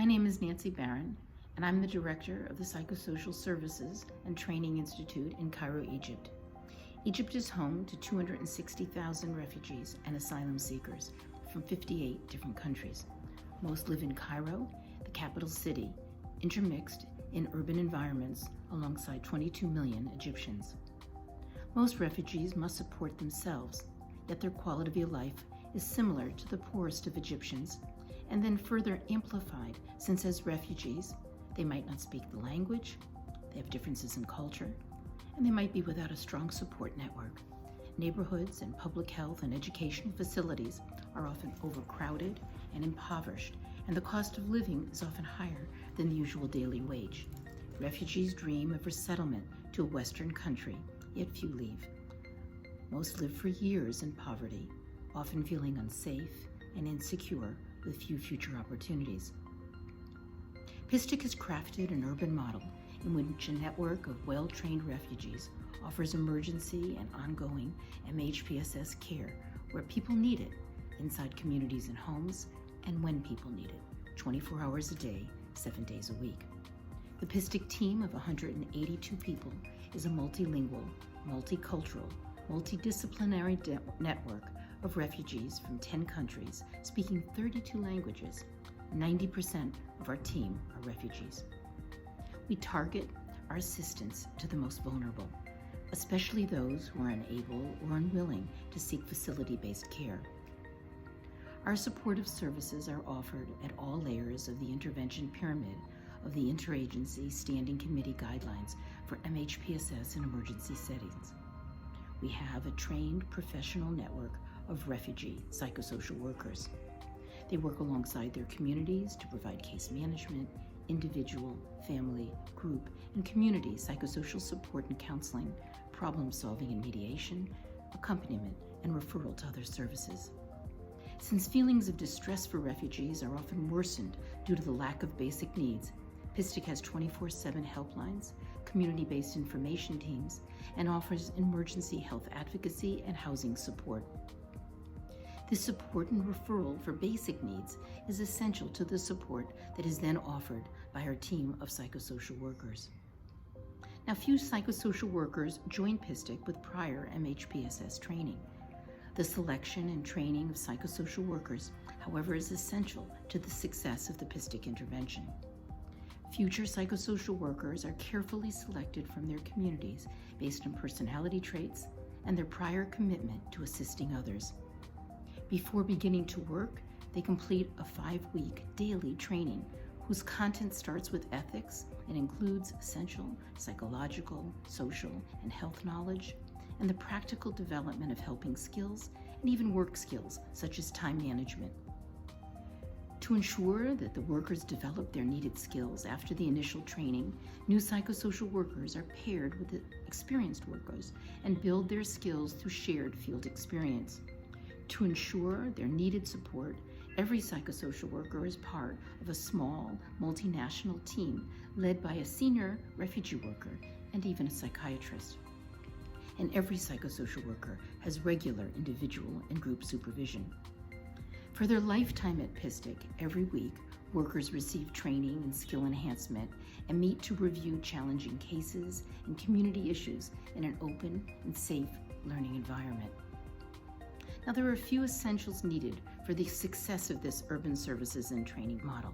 My name is Nancy Barron, and I'm the director of the Psychosocial Services and Training Institute in Cairo, Egypt. Egypt is home to 260,000 refugees and asylum seekers from 58 different countries. Most live in Cairo, the capital city, intermixed in urban environments alongside 22 million Egyptians. Most refugees must support themselves, yet their quality of life is similar to the poorest of Egyptians, and then further amplified since as refugees, they might not speak the language, they have differences in culture, and they might be without a strong support network. Neighborhoods and public health and educational facilities are often overcrowded and impoverished, and the cost of living is often higher than the usual daily wage. Refugees dream of resettlement to a Western country, yet few leave. Most live for years in poverty, often feeling unsafe and insecure with few future opportunities. PSTIC has crafted an urban model in which a network of well-trained refugees offers emergency and ongoing MHPSS care where people need it, inside communities and homes, and when people need it, 24 hours a day, 7 days a week. The PSTIC team of 182 people is a multilingual, multicultural, multidisciplinary network of refugees from 10 countries speaking 32 languages. 90% of our team are refugees. We target our assistance to the most vulnerable, especially those who are unable or unwilling to seek facility-based care. Our supportive services are offered at all layers of the intervention pyramid of the Interagency Standing Committee Guidelines for MHPSS in emergency settings. We have a trained professional network of refugee psychosocial workers. They work alongside their communities to provide case management, individual, family, group, and community psychosocial support and counseling, problem solving and mediation, accompaniment, and referral to other services. Since feelings of distress for refugees are often worsened due to the lack of basic needs, PSTIC has 24/7 helplines, community-based information teams, and offers emergency health advocacy and housing support. This support and referral for basic needs is essential to the support that is then offered by our team of psychosocial workers. Now, few psychosocial workers join PSTIC with prior MHPSS training. The selection and training of psychosocial workers, however, is essential to the success of the PSTIC intervention. Future psychosocial workers are carefully selected from their communities based on personality traits and their prior commitment to assisting others. Before beginning to work, they complete a 5-week daily training whose content starts with ethics and includes essential psychological, social, and health knowledge, and the practical development of helping skills and even work skills such as time management. To ensure that the workers develop their needed skills after the initial training, new psychosocial workers are paired with the experienced workers and build their skills through shared field experience. To ensure their needed support, every psychosocial worker is part of a small, multinational team led by a senior refugee worker and even a psychiatrist. And every psychosocial worker has regular individual and group supervision. For their lifetime at PSTIC, every week, workers receive training and skill enhancement and meet to review challenging cases and community issues in an open and safe learning environment. Now, there are a few essentials needed for the success of this urban services and training model.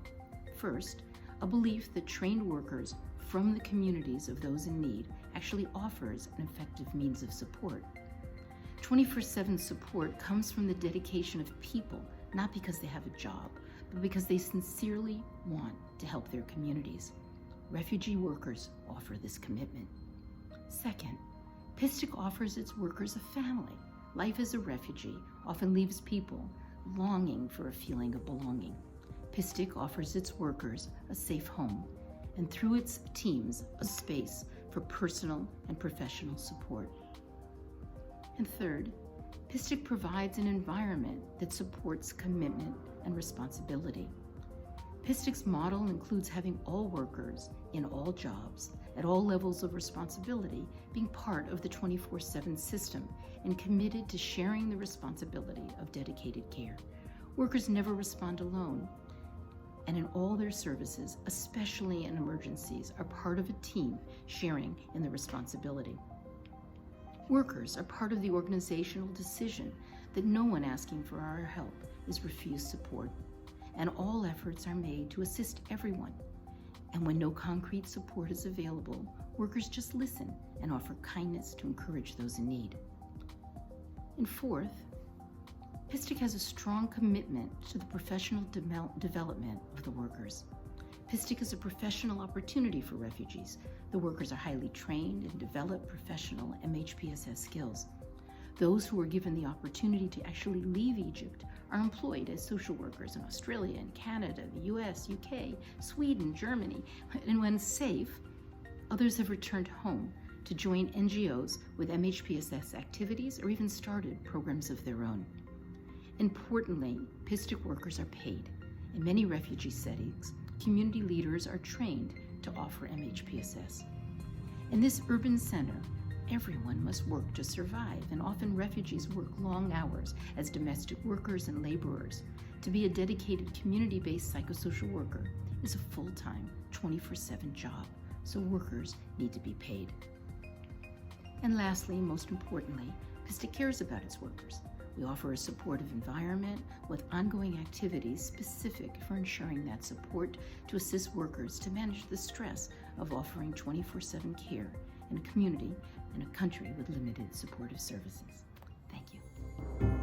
First, a belief that trained workers from the communities of those in need actually offers an effective means of support. 24/7 support comes from the dedication of people, not because they have a job, but because they sincerely want to help their communities. Refugee workers offer this commitment. Second, PSTIC offers its workers a family. Life as a refugee often leaves people longing for a feeling of belonging. PSTIC offers its workers a safe home, and through its teams, a space for personal and professional support. And third, PSTIC provides an environment that supports commitment and responsibility. PSTIC's model includes having all workers in all jobs at all levels of responsibility being part of the 24/7 system and committed to sharing the responsibility of dedicated care. Workers never respond alone. and in all their services, especially in emergencies, are part of a team sharing in the responsibility. Workers are part of the organizational decision that no one asking for our help is refused support, and all efforts are made to assist everyone. And when no concrete support is available, workers just listen and offer kindness to encourage those in need. And fourth, PSTIC has a strong commitment to the professional development of the workers. PSTIC is a professional opportunity for refugees. The workers are highly trained and develop professional MHPSS skills. Those who are given the opportunity to actually leave Egypt are employed as social workers in Australia and Canada, the US, UK, Sweden, Germany, and when safe, others have returned home to join NGOs with MHPSS activities or even started programs of their own. Importantly, PSTIC workers are paid. In many refugee settings, community leaders are trained to offer MHPSS. In this urban center, everyone must work to survive, and often refugees work long hours as domestic workers and laborers. To be a dedicated community-based psychosocial worker is a full-time, 24/7 job, so workers need to be paid. And lastly, most importantly, PSTIC cares about its workers. We offer a supportive environment with ongoing activities specific for ensuring that support to assist workers to manage the stress of offering 24/7 care in a community and a country with limited supportive services. Thank you.